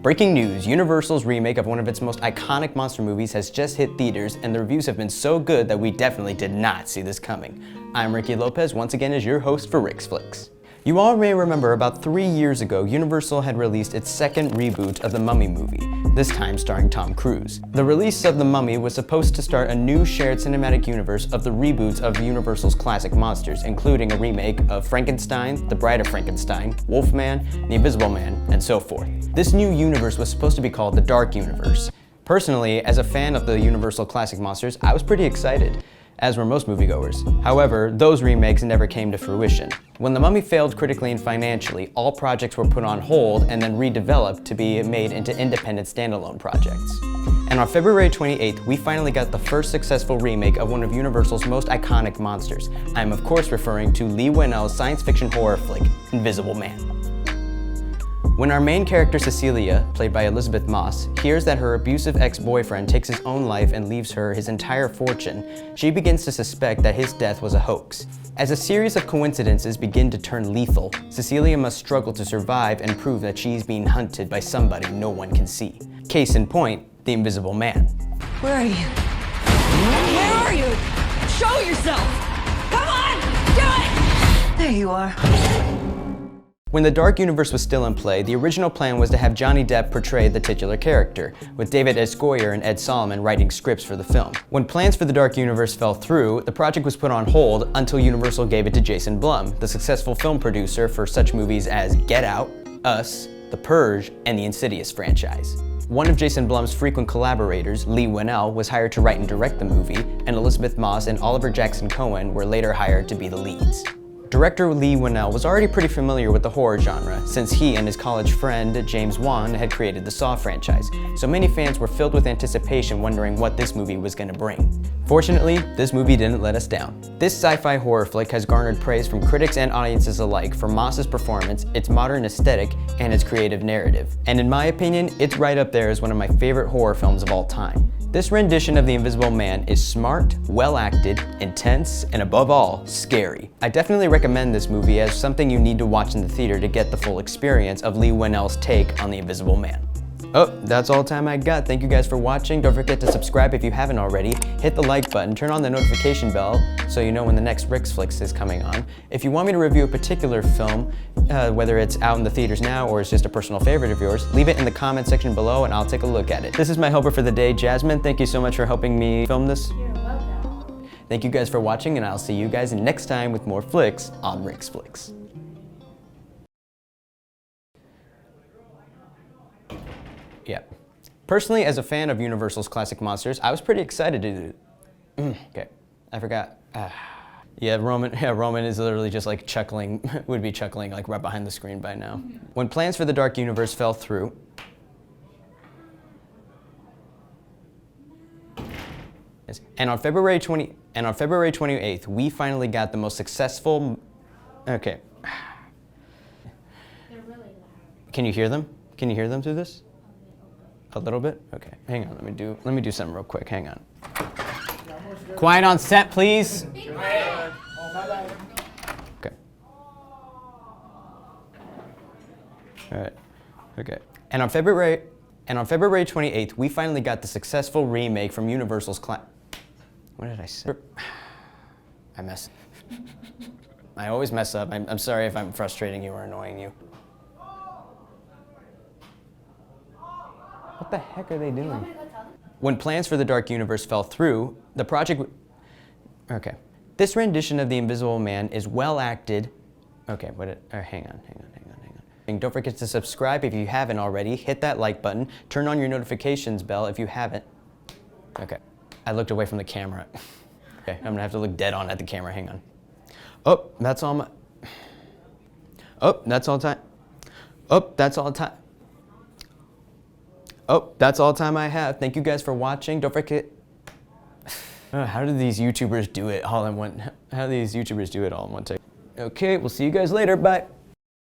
Breaking news, Universal's remake of one of its most iconic monster movies has just hit theaters, and the reviews have been so good that we definitely did not see this coming. I'm Ricky Lopez, once again as your host for Flix. You all may remember about 3 years ago, Universal had released its second reboot of the Mummy movie, this time starring Tom Cruise. The release of The Mummy was supposed to start a new shared cinematic universe of the reboots of Universal's classic monsters, including a remake of Frankenstein, The Bride of Frankenstein, Wolfman, The Invisible Man, and so forth. This new universe was supposed to be called the Dark Universe. Personally, as a fan of the Universal classic monsters, I was pretty excited, as were most moviegoers. However, those remakes never came to fruition. When The Mummy failed critically and financially, all projects were put on hold and then redeveloped to be made into independent standalone projects. And on February 28th, we finally got the first successful remake of one of Universal's most iconic monsters. I am of course referring to Leigh Whannell's science fiction horror flick, Invisible Man. When our main character Cecilia, played by Elisabeth Moss, hears that her abusive ex-boyfriend takes his own life and leaves her his entire fortune, she begins to suspect that his death was a hoax. As a series of coincidences begin to turn lethal, Cecilia must struggle to survive and prove that she's being hunted by somebody no one can see. Case in point, the Invisible Man. Where are you? Where are you? Show yourself! Come on! Do it! There you are. When the Dark Universe was still in play, the original plan was to have Johnny Depp portray the titular character, with David S. Goyer and Ed Solomon writing scripts for the film. When plans for the Dark Universe fell through, the project was put on hold until Universal gave it to Jason Blum, the successful film producer for such movies as Get Out, Us, The Purge, and the Insidious franchise. One of Jason Blum's frequent collaborators, Leigh Whannell, was hired to write and direct the movie, and Elisabeth Moss and Oliver Jackson Cohen were later hired to be the leads. Director Leigh Whannell was already pretty familiar with the horror genre, since he and his college friend James Wan had created the Saw franchise, so many fans were filled with anticipation wondering what this movie was going to bring. Fortunately, this movie didn't let us down. This sci-fi horror flick has garnered praise from critics and audiences alike for Moss's performance, its modern aesthetic, and its creative narrative. And in my opinion, it's right up there as one of my favorite horror films of all time. This rendition of The Invisible Man is smart, well-acted, intense, and above all, scary. I definitely recommend this movie as something you need to watch in the theater to get the full experience of Leigh Whannell's take on The Invisible Man. Oh, that's all the time I got. Thank you guys for watching. Don't forget to subscribe if you haven't already. Hit the like button, turn on the notification bell so you know when the next Flix is coming on. If you want me to review a particular film, whether it's out in the theaters now or it's just a personal favorite of yours, leave it in the comment section below and I'll take a look at it. This is my helper for the day, Jasmine. Thank you so much for helping me film this. You're welcome. Thank you guys for watching, and I'll see you guys next time with more Flix on Flix. Yeah. Personally, as a fan of Universal's classic monsters, I was pretty excited to do it. Okay, I forgot. Yeah, Roman is literally just like chuckling, would be chuckling like right behind the screen by now. When plans for the Dark Universe fell through, and on February 28th, we finally got the most successful, okay. They're really loud. Can you hear them? Can you hear them through this? A little bit? Okay, hang on, let me do something real quick, hang on. Quiet on set, please. Okay. All right, okay. And on February 28th, we finally got the successful remake from Universal's what did I say? I always mess up. I'm sorry if I'm frustrating you or annoying you. What the heck are they doing? When plans for the Dark Universe fell through, the project... Okay. This rendition of The Invisible Man is well acted... Okay, hang on. And don't forget to subscribe if you haven't already. Hit that like button. Turn on your notifications bell if you haven't. Okay. I looked away from the camera. Okay, I'm gonna have to look dead on at the camera. Hang on. Oh, that's all my... Oh, that's all time. Oh, that's all time. Oh, that's all the time I have. Thank you guys for watching. Don't forget... How do these YouTubers do it all in one... How do these YouTubers do it all in one take? Okay, we'll see you guys later. Bye.